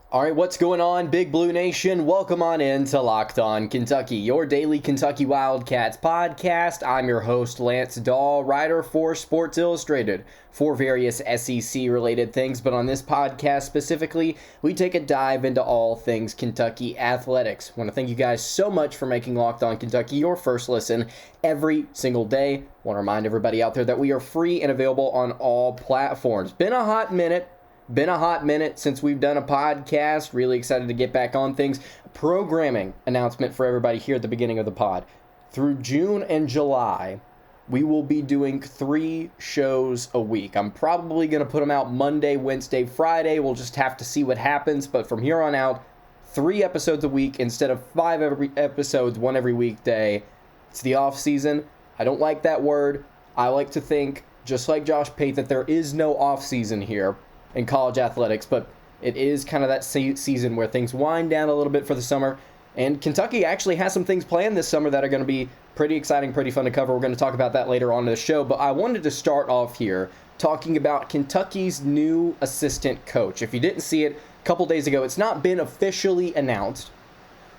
All right, what's going on, Big Blue Nation? Welcome on in to Locked On Kentucky, your daily Kentucky Wildcats podcast. I'm your host, Lance Dawe, writer for Sports Illustrated for various SEC-related things. But on this podcast specifically, we take a dive into all things Kentucky athletics. I want to thank you guys so much for making Locked On Kentucky your first listen every single day. I want to remind everybody out there that we are free and available on all platforms. Been a hot minute since we've done a podcast. Really excited to get back on things. Programming announcement for everybody here at the beginning of the pod. Through June and July, we will be doing 3 shows a week. I'm probably going to put them out Monday, Wednesday, Friday. We'll just have to see what happens. But from here on out, 3 episodes a week instead of 5 episodes, 1 every weekday. It's the off season. I don't like that word. I like to think, just like Josh Pate, that there is no off season here in college athletics, but it is kind of that season where things wind down a little bit for the summer, and Kentucky actually has some things planned this summer that are going to be pretty exciting, pretty fun to cover. We're going to talk about that later on in the show, but I wanted to start off here talking about Kentucky's new assistant coach. If you didn't see it a couple days ago, it's not been officially announced,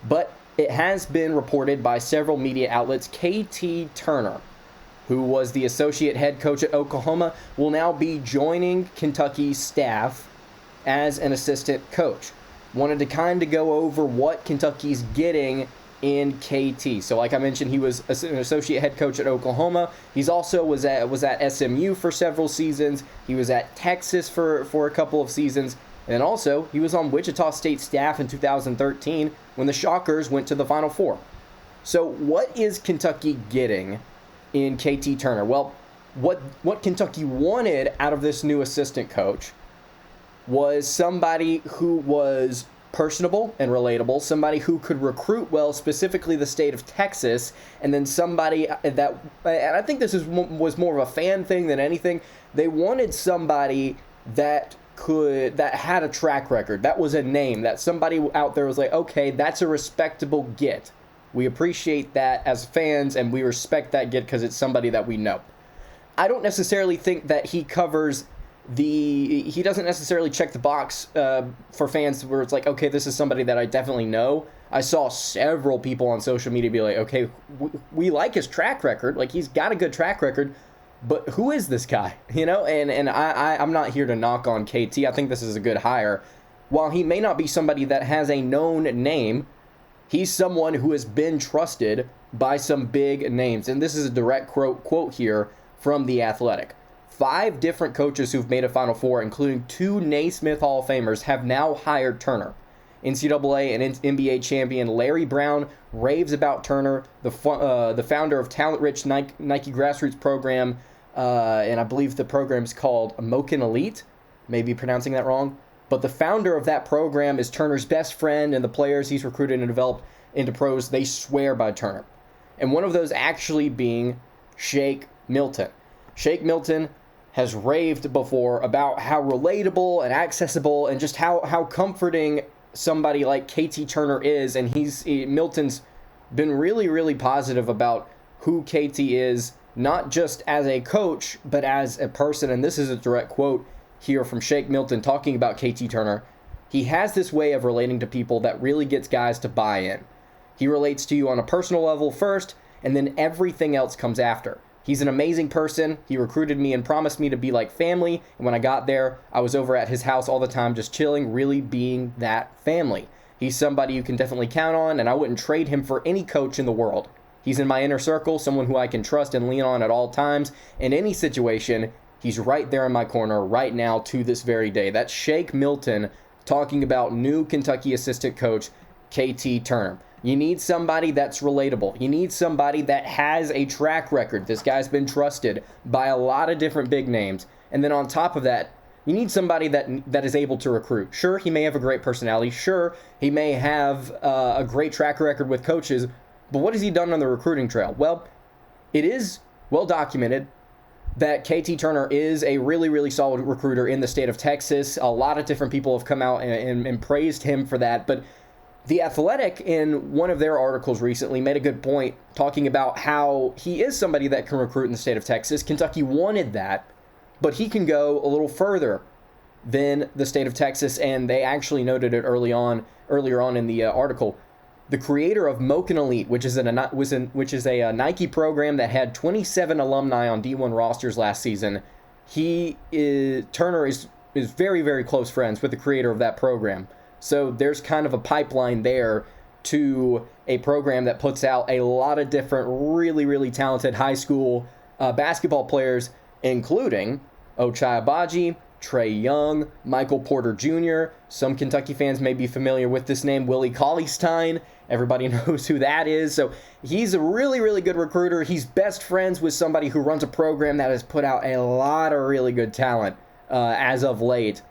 but it has been reported by several media outlets. KT Turner, who was the associate head coach at Oklahoma, will now be joining Kentucky's staff as an assistant coach. Wanted to kind of go over what Kentucky's getting in KT. So like I mentioned, he was an associate head coach at Oklahoma. He's also was at SMU for several seasons. He was at Texas for a couple of seasons. And also, he was on Wichita State staff in 2013 when the Shockers went to the Final Four. So what is Kentucky getting in KT Turner? Well, what Kentucky wanted out of this new assistant coach was somebody who was personable and relatable, somebody who could recruit well, specifically the state of Texas, and then somebody that, and I think this was more of a fan thing than anything, they wanted somebody that had a track record, that was a name, that somebody out there was like, okay, that's a respectable get. We appreciate that as fans, and we respect that get because it's somebody that we know. I don't necessarily think that he doesn't necessarily check the box for fans where it's like, okay, this is somebody that I definitely know. I saw several people on social media be like, okay, we like his track record. Like, he's got a good track record, but who is this guy? You know, and I'm not here to knock on KT. I think this is a good hire. While he may not be somebody that has a known name, he's someone who has been trusted by some big names. And this is a direct quote here from The Athletic. 5 different coaches who've made a Final Four, including 2 Naismith Hall of Famers, have now hired Turner. NCAA and NBA champion Larry Brown raves about Turner, the founder of talent-rich Nike grassroots program, and I believe the program is called Moken Elite. Maybe pronouncing that wrong. But the founder of that program is Turner's best friend, and the players he's recruited and developed into pros, they swear by Turner. And one of those actually being Shake Milton. Shake Milton has raved before about how relatable and accessible and just how comforting somebody like KT Turner is, and Milton's been really, really positive about who KT is, not just as a coach, but as a person. And this is a direct quote here from Shake Milton talking about KT Turner. He has this way of relating to people that really gets guys to buy in. He relates to you on a personal level first, and then everything else comes after. He's an amazing person. He recruited me and promised me to be like family, and when I got there, I was over at his house all the time just chilling, really being that family. He's somebody you can definitely count on, and I wouldn't trade him for any coach in the world. He's in my inner circle, someone who I can trust and lean on at all times. In any situation, he's right there in my corner right now to this very day. That's Shake Milton talking about new Kentucky assistant coach KT Turner. You need somebody that's relatable. You need somebody that has a track record. This guy's been trusted by a lot of different big names. And then on top of that, you need somebody that is able to recruit. Sure, he may have a great personality. Sure, he may have a great track record with coaches. But what has he done on the recruiting trail? Well, it is well documented that KT Turner is a really, really solid recruiter in the state of Texas. A lot of different people have come out and praised him for that. But The Athletic, in one of their articles recently, made a good point talking about how he is somebody that can recruit in the state of Texas. Kentucky wanted that, but he can go a little further than the state of Texas, and they actually noted it earlier on in the article. The creator of Moken Elite, which is a Nike program that had 27 alumni on D1 rosters last season, Turner is very, very close friends with the creator of that program. So there's kind of a pipeline there to a program that puts out a lot of different really, really talented high school basketball players, including Ochai Agbaji, Trey Young, Michael Porter Jr. Some Kentucky fans may be familiar with this name, Willie Cauley. Everybody knows who that is. So he's a really, really good recruiter. He's best friends with somebody who runs a program that has put out a lot of really good talent as of late.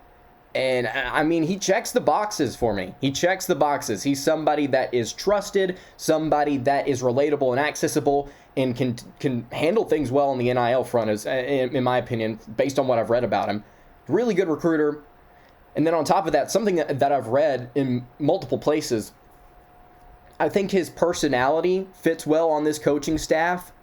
And I mean, he checks the boxes for me. He checks the boxes. He's somebody that is trusted, somebody that is relatable and accessible, and can handle things well on the NIL front, in my opinion, based on what I've read about him. Really good recruiter. And then on top of that, something that I've read in multiple places, I think his personality fits well on this coaching staff,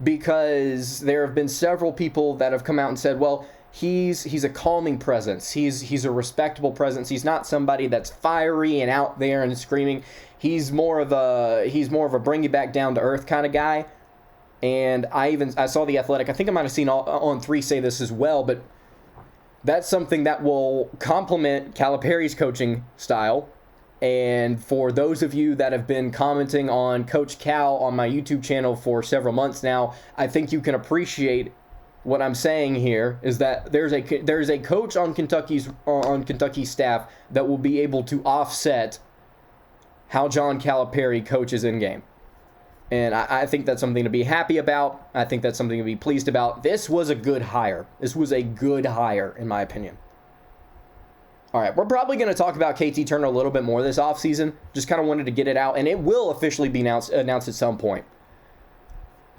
because there have been several people that have come out and said, well, he's a calming presence. He's a respectable presence. He's not somebody that's fiery and out there and screaming. He's more of a bring you back down to earth kind of guy. And I saw The Athletic. I think I might have seen On3 say this as well, but that's something that will complement Calipari's coaching style. And for those of you that have been commenting on Coach Cal on my YouTube channel for several months now, I think you can appreciate what I'm saying here is that there's a coach on Kentucky's staff that will be able to offset how John Calipari coaches in game. And I think that's something to be happy about. I think that's something to be pleased about. This was a good hire. This was a good hire, in my opinion. All right, we're probably going to talk about KT Turner a little bit more this offseason. Just kind of wanted to get it out, and it will officially be announced at some point.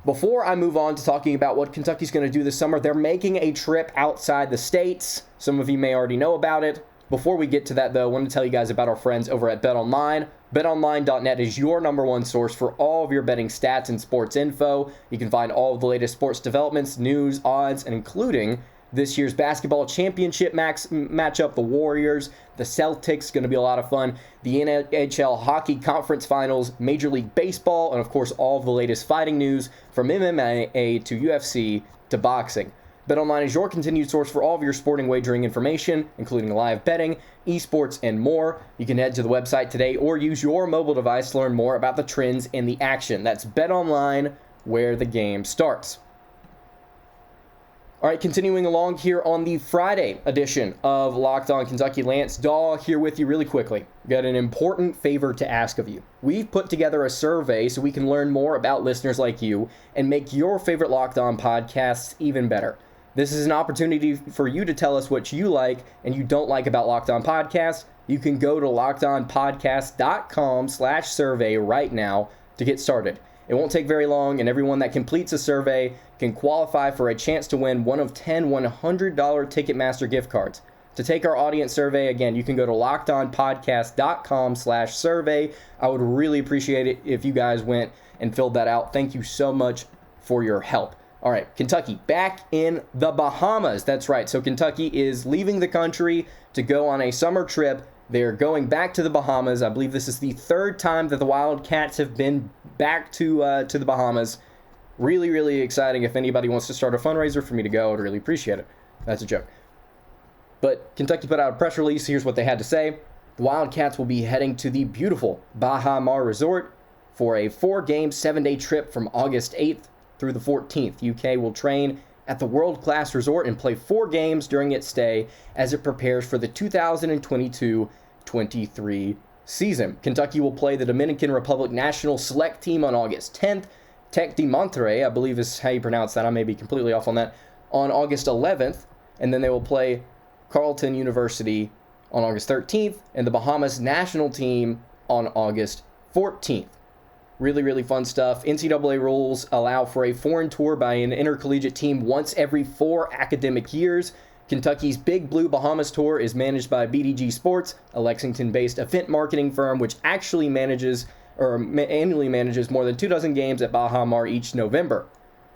Before I move on to talking about what Kentucky's going to do this summer, they're making a trip outside the states. Some of you may already know about it. Before we get to that, though, I want to tell you guys about our friends over at BetOnline. BetOnline.net is your number one source for all of your betting stats and sports info. You can find all of the latest sports developments, news, odds, and including this year's basketball championship matchup, the Warriors, the Celtics, going to be a lot of fun. The NHL Hockey Conference Finals, Major League Baseball, and of course all of the latest fighting news from MMA to UFC to boxing. BetOnline is your continued source for all of your sporting wagering information, including live betting, esports, and more. You can head to the website today or use your mobile device to learn more about the trends in the action. That's BetOnline, where the game starts. All right, continuing along here on the Friday edition of Locked On Kentucky. Lance Dawe here with you really quickly. Got an important favor to ask of you. We've put together a survey so we can learn more about listeners like you and make your favorite Locked On podcasts even better. This is an opportunity for you to tell us what you like and you don't like about Locked On Podcasts. You can go to lockedonpodcast.com/survey right now to get started. It won't take very long, and everyone that completes a survey can qualify for a chance to win one of 10 $100 Ticketmaster gift cards. To take our audience survey, again, you can go to lockedonpodcast.com/survey. I would really appreciate it if you guys went and filled that out. Thank you so much for your help. All right, Kentucky back in the Bahamas. That's right. So Kentucky is leaving the country to go on a summer trip. They're going back to the Bahamas. I believe this is the third time that the Wildcats have been back to the Bahamas. Really, really exciting. If anybody wants to start a fundraiser for me to go, I'd really appreciate it. That's a joke. But Kentucky put out a press release. Here's what they had to say. The Wildcats will be heading to the beautiful Bahamas Resort for a 4-game, 7-day trip from August 8th through the 14th. UK will train at the world-class resort and play 4 games during its stay as it prepares for the 2022-23 season. Kentucky will play the Dominican Republic national select team on August 10th. Tec de Monterrey, I believe is how you pronounce that. I may be completely off on that. On August 11th, and then they will play Carleton University on August 13th, and the Bahamas national team on August 14th. Really, really fun stuff. NCAA rules allow for a foreign tour by an intercollegiate team once every 4 academic years. Kentucky's Big Blue Bahamas Tour is managed by BDG Sports, a Lexington-based event marketing firm which actually annually manages more than 24 games at Baha Mar each November.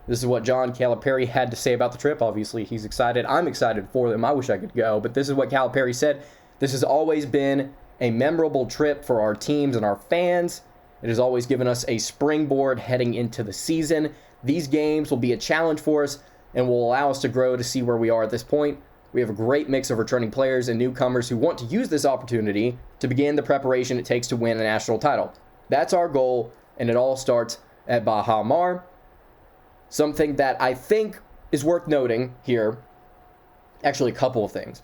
This is what John Calipari had to say about the trip. Obviously, he's excited. I'm excited for them. I wish I could go, but this is what Calipari said. This has always been a memorable trip for our teams and our fans. It has always given us a springboard heading into the season. These games will be a challenge for us and will allow us to grow to see where we are at this point. We have a great mix of returning players and newcomers who want to use this opportunity to begin the preparation it takes to win a national title. That's our goal, and it all starts at Bahamas. Something that I think is worth noting here, actually a couple of things,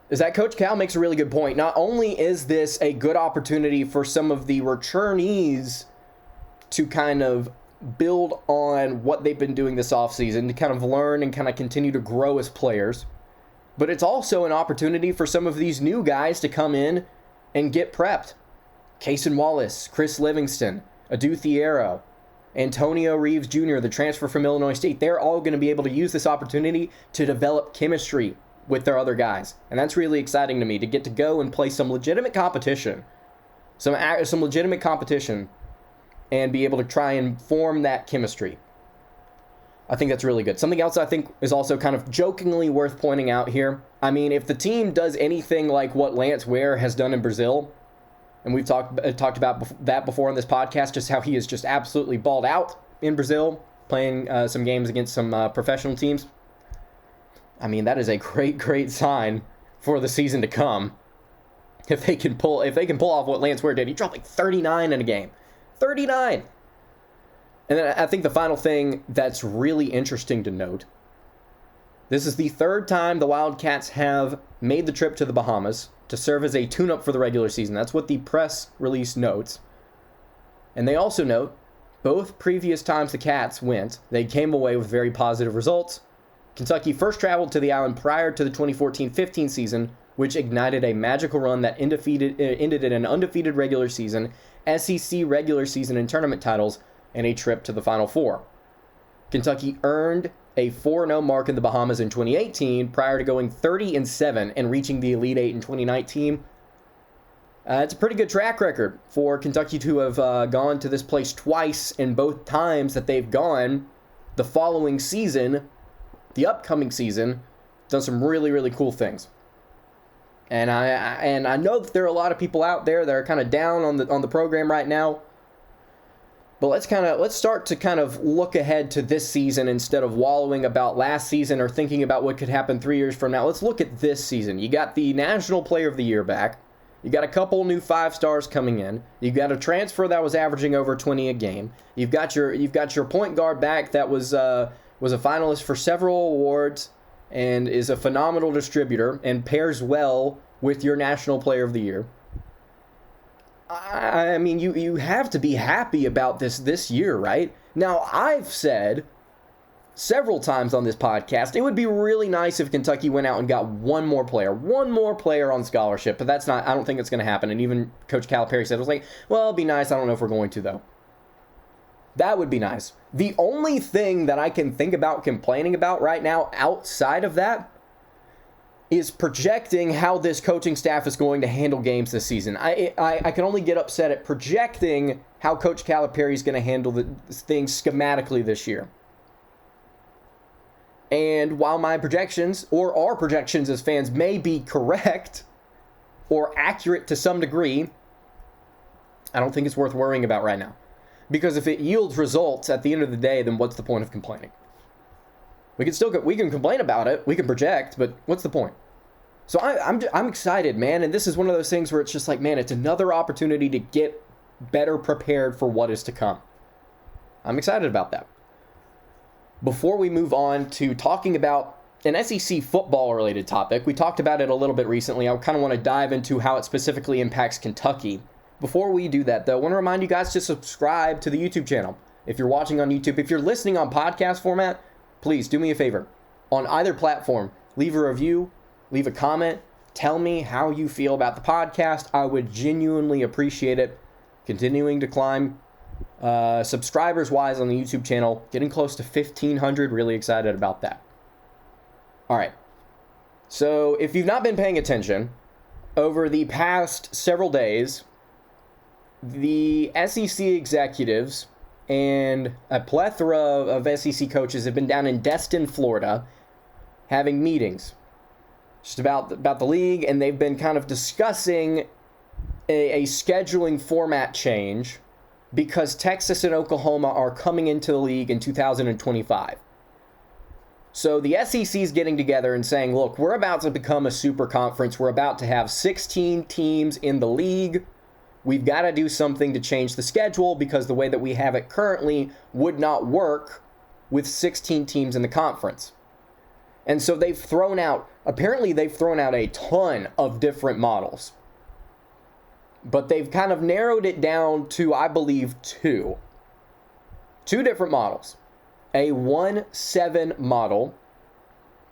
is that Coach Cal makes a really good point. Not only is this a good opportunity for some of the returnees to kind of build on what they've been doing this offseason, to kind of learn and kind of continue to grow as players, but it's also an opportunity for some of these new guys to come in and get prepped. Cason Wallace, Chris Livingston, Adu Thiero, Antonio Reeves Jr., the transfer from Illinois State, they're all going to be able to use this opportunity to develop chemistry with their other guys. And that's really exciting to me, to get to go and play some legitimate competition, some legitimate competition, and be able to try and form that chemistry. I think that's really good. Something else I think is also kind of jokingly worth pointing out here. I mean, if the team does anything like what Lance Ware has done in Brazil, and we've talked about that before on this podcast, just how he is just absolutely balled out in Brazil, playing some games against some professional teams. I mean, that is a great sign for the season to come. If they can pull off what Lance Ware did, he dropped like 39 in a game. 39! And then I think the final thing that's really interesting to note, this is the third time the Wildcats have made the trip to the Bahamas to serve as a tune-up for the regular season. That's what the press release notes. And they also note, both previous times the Cats went, they came away with very positive results. Kentucky first traveled to the island prior to the 2014-15 season, which ignited a magical run that ended in an undefeated regular season, SEC regular season and tournament titles, and a trip to the Final Four. Kentucky earned a 4-0 mark in the Bahamas in 2018 prior to going 30-7 and reaching the Elite Eight in 2019. It's a pretty good track record for Kentucky to have gone to this place twice, and both times that they've gone, the following season, the upcoming season, done some really cool things. And I know that there are a lot of people out there that are kind of down on the program right now. But let's start to kind of look ahead to this season instead of wallowing about last season or thinking about what could happen 3 years from now. Let's look at this season. You got the National Player of the Year back. You got a couple new 5-stars coming in. You got a transfer that was averaging over 20 a game. You've got your point guard back that was a finalist for several awards and is a phenomenal distributor and pairs well with your National Player of the Year. I mean, you have to be happy about this year, right? Now, I've said several times on this podcast, it would be really nice if Kentucky went out and got one more player on scholarship, but I don't think it's going to happen. And even Coach Calipari said, it was like, well, it'd be nice. I don't know if we're going to, though. That would be nice. The only thing that I can think about complaining about right now outside of that is projecting how this coaching staff is going to handle games this season. I can only get upset at projecting how Coach Calipari is going to handle the things schematically this year. And while my projections, or our projections as fans, may be correct or accurate to some degree, I don't think it's worth worrying about right now. Because if it yields results at the end of the day, then what's the point of complaining? We can complain about it, we can project, but what's the point? So I'm excited, man, and this is one of those things where it's just like, man, it's another opportunity to get better prepared for what is to come. I'm excited about that. Before we move on to talking about an SEC football-related topic, we talked about it a little bit recently. I kind of want to dive into how it specifically impacts Kentucky. Before we do that, though, I want to remind you guys to subscribe to the YouTube channel. If you're watching on YouTube, if you're listening on podcast format, please do me a favor. On either platform, leave a review, leave a comment, tell me how you feel about the podcast. I would genuinely appreciate it. Continuing to climb subscribers-wise on the YouTube channel, getting close to 1,500. Really excited about that. All right. So if you've not been paying attention, over the past several days, the SEC executives and a plethora of SEC coaches have been down in Destin, Florida, having meetings just about the league, and they've been kind of discussing a scheduling format change because Texas and Oklahoma are coming into the league in 2025. So the SEC is getting together and saying, look, we're about to become a super conference. We're about to have 16 teams in the league. We've got to do something to change the schedule because the way that we have it currently would not work with 16 teams in the conference. And so apparently they've thrown out a ton of different models. But they've kind of narrowed it down to, I believe, two different models. A 1-7 model,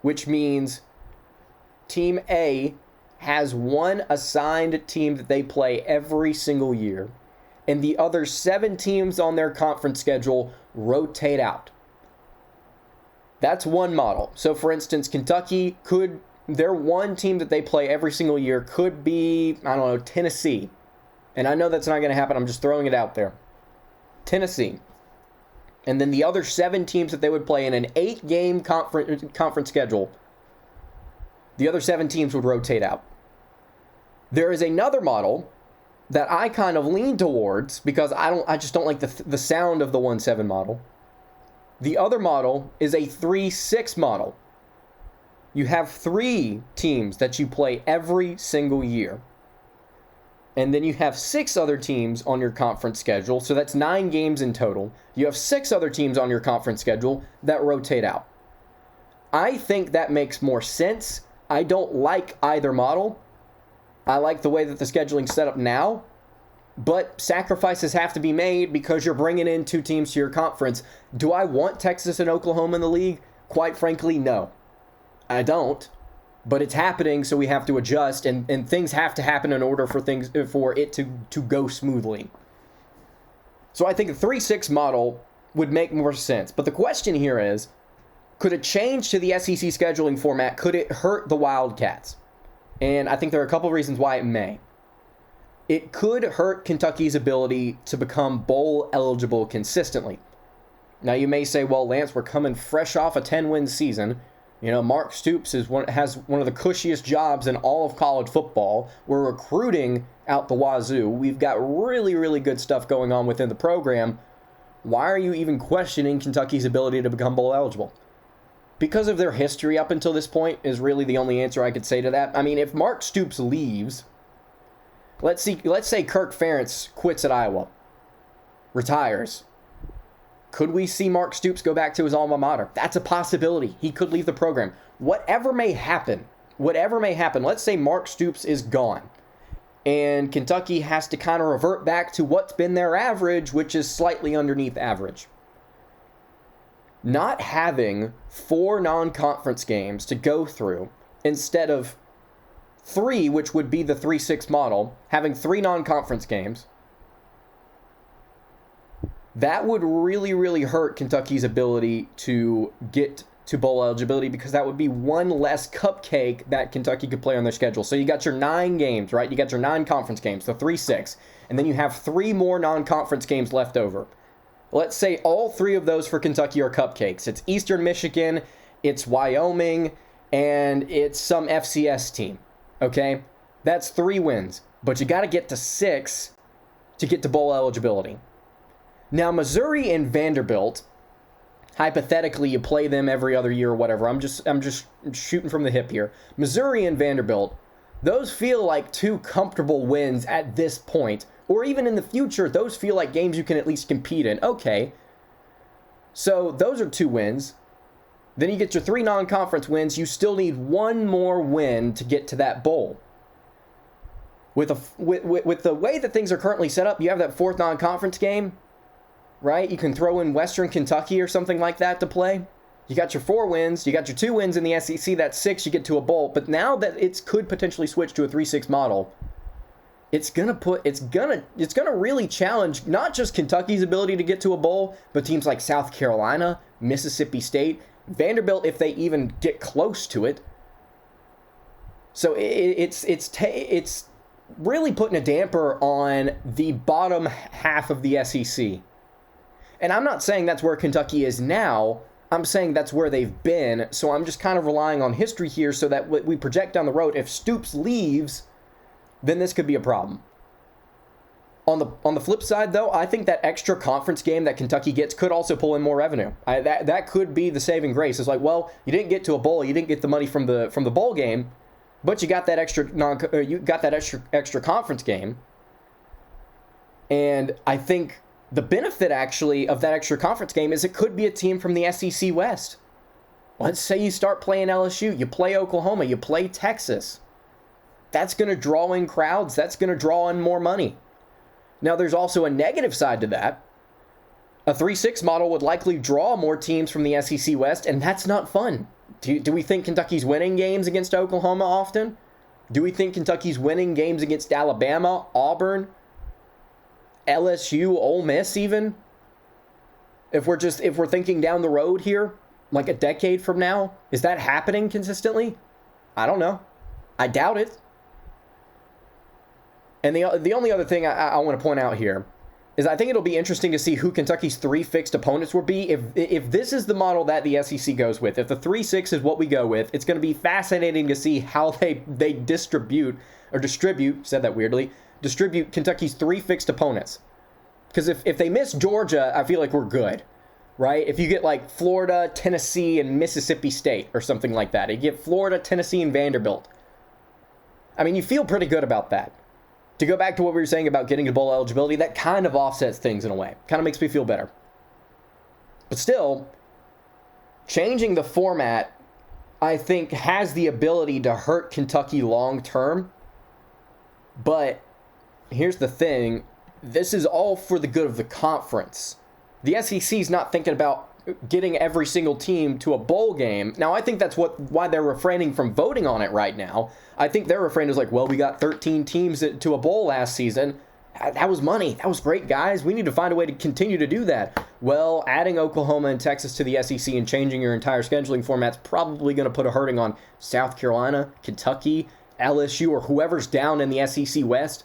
which means Team A has one assigned team that they play every single year, and the other 7 teams on their conference schedule rotate out. That's one model. So, for instance, Kentucky their one team that they play every single year could be, I don't know, Tennessee. And I know that's not going to happen. I'm just throwing it out there. Tennessee. And then the other 7 teams that they would play in an 8-game conference schedule, the other 7 teams would rotate out. There is another model that I kind of lean towards because I just don't like the sound of the 1-7 model. The other model is a 3-6 model. You have 3 teams that you play every single year. And then you have 6 other teams on your conference schedule. So that's 9 games in total. You have 6 other teams on your conference schedule that rotate out. I think that makes more sense. I don't like either model. I like the way that the scheduling's set up now. But sacrifices have to be made because you're bringing in 2 teams to your conference. Do I want Texas and Oklahoma in the league? Quite frankly, no. I don't. But it's happening, so we have to adjust, and things have to happen in order for it to go smoothly. So I think a 3-6 model would make more sense. But the question here is, could a change to the SEC scheduling format, could it hurt the Wildcats? And I think there are a couple of reasons why it may. It could hurt Kentucky's ability to become bowl eligible consistently. Now you may say, well, Lance, we're coming fresh off a 10-win season. You know, Mark Stoops has one of the cushiest jobs in all of college football. We're recruiting out the wazoo. We've got really, really good stuff going on within the program. Why are you even questioning Kentucky's ability to become bowl eligible? Because of their history up until this point is really the only answer I could say to that. I mean, if Mark Stoops leaves, let's say Kirk Ferentz quits at Iowa, retires. Could we see Mark Stoops go back to his alma mater? That's a possibility. He could leave the program. Whatever may happen, let's say Mark Stoops is gone, and Kentucky has to kind of revert back to what's been their average, which is slightly underneath average. Not having 4 non-conference games to go through instead of 3, which would be the 3-6 model, having 3 non-conference games, that would really, really hurt Kentucky's ability to get to bowl eligibility because that would be one less cupcake that Kentucky could play on their schedule. So you got your 9 games, right? You got your 9 conference games, the 3-6, and then you have 3 more non-conference games left over. Let's say all 3 of those for Kentucky are cupcakes. It's Eastern Michigan, it's Wyoming, and it's some FCS team, okay? That's 3 wins, but you got to get to 6 to get to bowl eligibility. Now, Missouri and Vanderbilt, hypothetically, you play them every other year or whatever. I'm just shooting from the hip here. Missouri and Vanderbilt, those feel like 2 comfortable wins at this point. Or even in the future, those feel like games you can at least compete in. Okay, so those are 2 wins. Then you get your 3 non-conference wins. You still need 1 more win to get to that bowl. With the way that things are currently set up, you have that 4th non-conference game, right? You can throw in Western Kentucky or something like that to play. You got your 4 wins. You got your 2 wins in the SEC. That's 6. You get to a bowl. But now that it could potentially switch to a 3-6 model, it's gonna really challenge not just Kentucky's ability to get to a bowl, but teams like South Carolina, Mississippi State, Vanderbilt, if they even get close to it. So it's really putting a damper on the bottom half of the SEC. And I'm not saying that's where Kentucky is now. I'm saying that's where they've been. So I'm just kind of relying on history here so that we project down the road. If Stoops leaves, then this could be a problem. On the flip side, though, I think that extra conference game that Kentucky gets could also pull in more revenue. That could be the saving grace. It's like, well, you didn't get to a bowl, you didn't get the money from the bowl game, but you got that extra conference game. And I think the benefit actually of that extra conference game is it could be a team from the SEC West. Let's say you start playing LSU, you play Oklahoma, you play Texas. That's going to draw in crowds. That's going to draw in more money. Now, there's also a negative side to that. A 3-6 model would likely draw more teams from the SEC West, and that's not fun. Do we think Kentucky's winning games against Oklahoma often? Do we think Kentucky's winning games against Alabama, Auburn, LSU, Ole Miss even? If we're thinking down the road here, like a decade from now, is that happening consistently? I don't know. I doubt it. And the only other thing I want to point out here is I think it'll be interesting to see who Kentucky's 3 fixed opponents will be. If this is the model that the SEC goes with, if the 3-6 is what we go with, it's going to be fascinating to see how they distribute Kentucky's 3 fixed opponents. Because if they miss Georgia, I feel like we're good, right? If you get like Florida, Tennessee, and Mississippi State or something like that, you get Florida, Tennessee, and Vanderbilt. I mean, you feel pretty good about that. To go back to what we were saying about getting to bowl eligibility, that kind of offsets things in a way. Kind of makes me feel better. But still, changing the format, I think, has the ability to hurt Kentucky long term. But here's the thing. This is all for the good of the conference. The SEC is not thinking about getting every single team to a bowl game. Now, I think that's why they're refraining from voting on it right now. I think their refrain is like, well, we got 13 teams to a bowl last season. That was money. That was great, guys. We need to find a way to continue to do that. Well, adding Oklahoma and Texas to the SEC and changing your entire scheduling format's probably going to put a hurting on South Carolina, Kentucky, LSU, or whoever's down in the SEC West.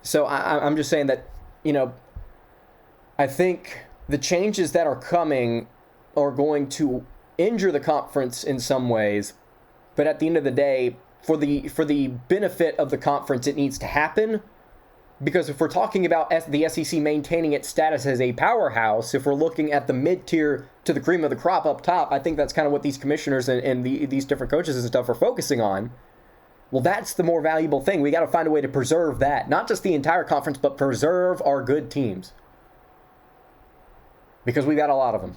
So I'm just saying that, I think the changes that are coming are going to injure the conference in some ways, but at the end of the day, for the benefit of the conference, it needs to happen. Because if we're talking about the SEC maintaining its status as a powerhouse, if we're looking at the mid-tier to the cream of the crop up top, I think that's kind of what these commissioners and these different coaches and stuff are focusing on. Well, that's the more valuable thing. We got to find a way to preserve that. Not just the entire conference, but preserve our good teams. Because we got a lot of them.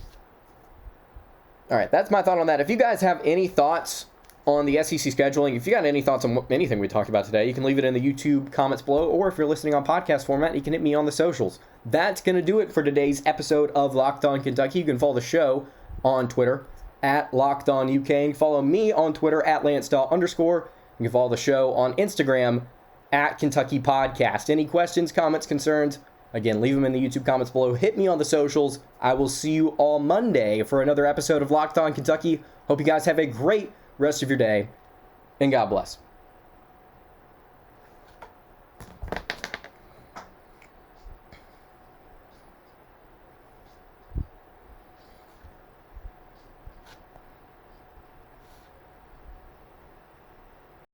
All right, that's my thought on that. If you guys have any thoughts on the SEC scheduling, if you got any thoughts on anything we talked about today, you can leave it in the YouTube comments below, or if you're listening on podcast format, you can hit me on the socials. That's going to do it for today's episode of Locked On Kentucky. You can follow the show on Twitter at LockedOnUK. You can follow me on Twitter at LanceDawe_. You can follow the show on Instagram at Kentucky Podcast. Any questions, comments, concerns? Again, leave them in the YouTube comments below. Hit me on the socials. I will see you all Monday for another episode of Locked On Kentucky. Hope you guys have a great rest of your day, and God bless.